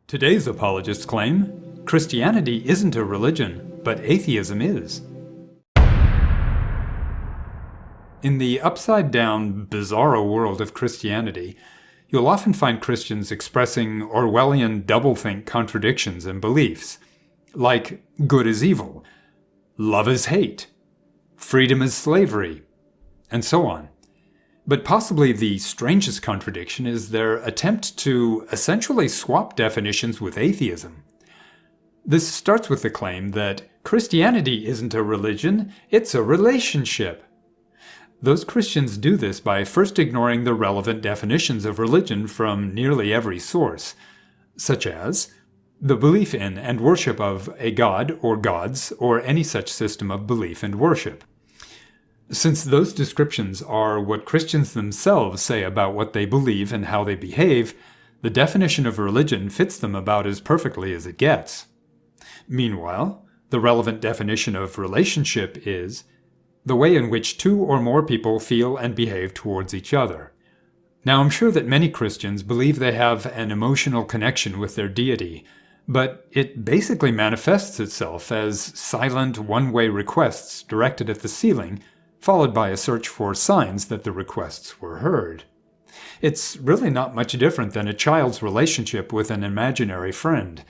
Today's apologists claim Christianity isn't a religion, but atheism is. In the upside-down, bizarro world of Christianity, you'll often find Christians expressing Orwellian doublethink contradictions and beliefs, like good is evil, love is hate, freedom is slavery, and so on. But possibly the strangest contradiction is their attempt to essentially swap definitions with atheism. This starts with the claim that Christianity isn't a religion, it's a relationship. Those Christians do this by first ignoring the relevant definitions of religion from nearly every source, such as the belief in and worship of a god or gods or any such system of belief and worship. Since those descriptions are what Christians themselves say about what they believe and how they behave, the definition of religion fits them about as perfectly as it gets. Meanwhile, the relevant definition of relationship is the way in which two or more people feel and behave towards each other. Now, I'm sure that many Christians believe they have an emotional connection with their deity, but it basically manifests itself as silent, one-way requests directed at the ceiling, followed by a search for signs that the requests were heard. It's really not much different than a child's relationship with an imaginary friend.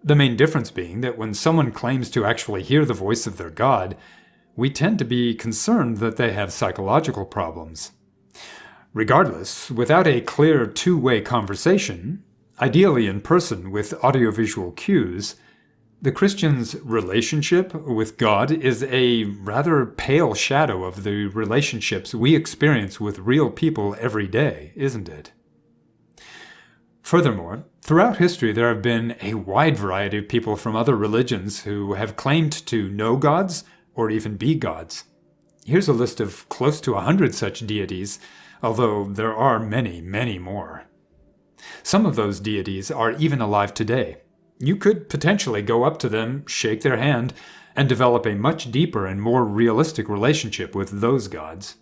The main difference being that when someone claims to actually hear the voice of their God, we tend to be concerned that they have psychological problems. Regardless, without a clear two-way conversation, ideally in person with audiovisual cues, the Christian's relationship with God is a rather pale shadow of the relationships we experience with real people every day, isn't it? Furthermore, throughout history there have been a wide variety of people from other religions who have claimed to know gods or even be gods. Here's a list of close to 100 such deities, although there are many, many more. Some of those deities are even alive today. You could potentially go up to them, shake their hand, and develop a much deeper and more realistic relationship with those gods.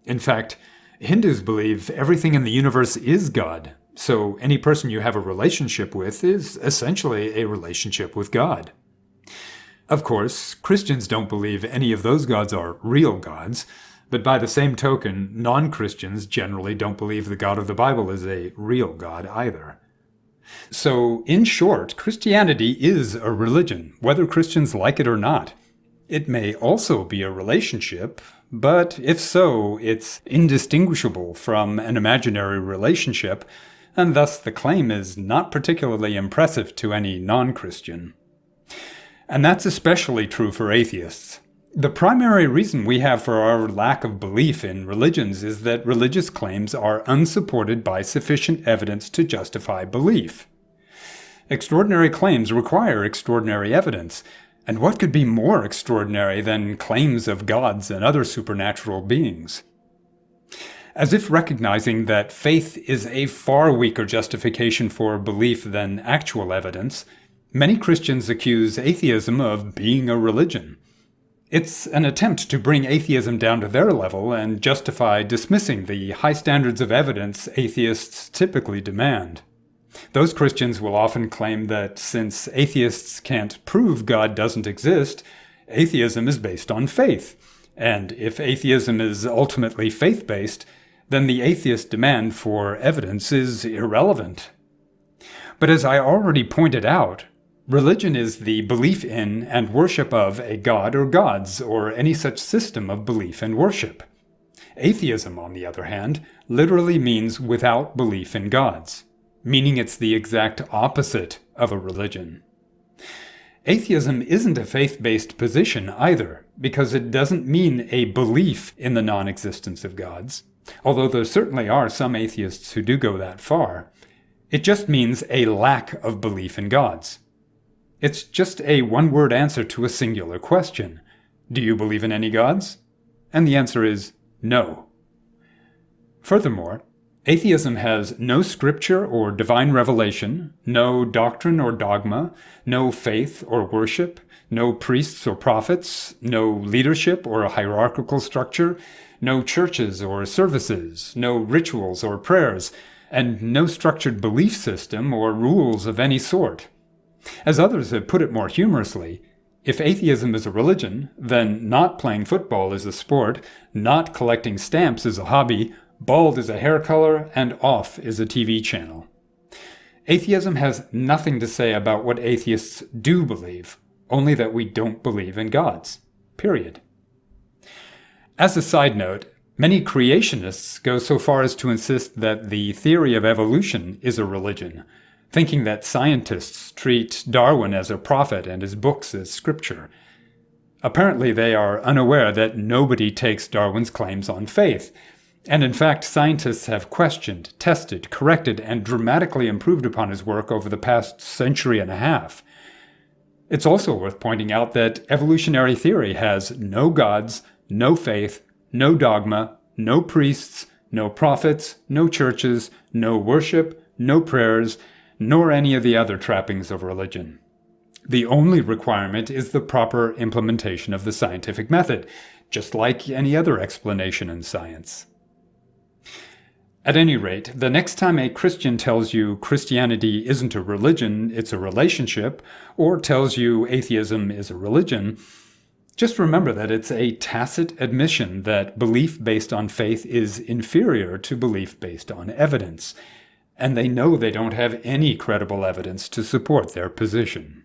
In fact, Hindus believe everything in the universe is God, so any person you have a relationship with is essentially a relationship with God. Of course, Christians don't believe any of those gods are real gods, but by the same token, non-Christians generally don't believe the God of the Bible is a real God either. So, in short, Christianity is a religion, whether Christians like it or not. It may also be a relationship, but if so, it's indistinguishable from an imaginary relationship, and thus the claim is not particularly impressive to any non-Christian. And that's especially true for atheists. The primary reason we have for our lack of belief in religions is that religious claims are unsupported by sufficient evidence to justify belief. Extraordinary claims require extraordinary evidence, and what could be more extraordinary than claims of gods and other supernatural beings? As if recognizing that faith is a far weaker justification for belief than actual evidence, many Christians accuse atheism of being a religion. It's an attempt to bring atheism down to their level and justify dismissing the high standards of evidence atheists typically demand. Those Christians will often claim that since atheists can't prove God doesn't exist, atheism is based on faith, and if atheism is ultimately faith-based, then the atheist demand for evidence is irrelevant. But as I already pointed out, religion is the belief in and worship of a god or gods, or any such system of belief and worship. Atheism, on the other hand, literally means without belief in gods, meaning it's the exact opposite of a religion. Atheism isn't a faith-based position either, because it doesn't mean a belief in the non-existence of gods, although there certainly are some atheists who do go that far. It just means a lack of belief in gods. It's just a one-word answer to a singular question. Do you believe in any gods? And the answer is no. Furthermore, atheism has no scripture or divine revelation, no doctrine or dogma, no faith or worship, no priests or prophets, no leadership or a hierarchical structure, no churches or services, no rituals or prayers, and no structured belief system or rules of any sort. As others have put it more humorously, if atheism is a religion, then not playing football is a sport, not collecting stamps is a hobby, bald is a hair color, and off is a TV channel. Atheism has nothing to say about what atheists do believe, only that we don't believe in gods. Period. As a side note, many creationists go so far as to insist that the theory of evolution is a religion, thinking that scientists treat Darwin as a prophet and his books as scripture. Apparently they are unaware that nobody takes Darwin's claims on faith, and in fact scientists have questioned, tested, corrected, and dramatically improved upon his work over the past century and a half. It's also worth pointing out that evolutionary theory has no gods, no faith, no dogma, no priests, no prophets, no churches, no worship, no prayers, nor any of the other trappings of religion. The only requirement is the proper implementation of the scientific method, just like any other explanation in science. At any rate, the next time a Christian tells you Christianity isn't a religion, it's a relationship, or tells you atheism is a religion, just remember that it's a tacit admission that belief based on faith is inferior to belief based on evidence, and they know they don't have any credible evidence to support their position.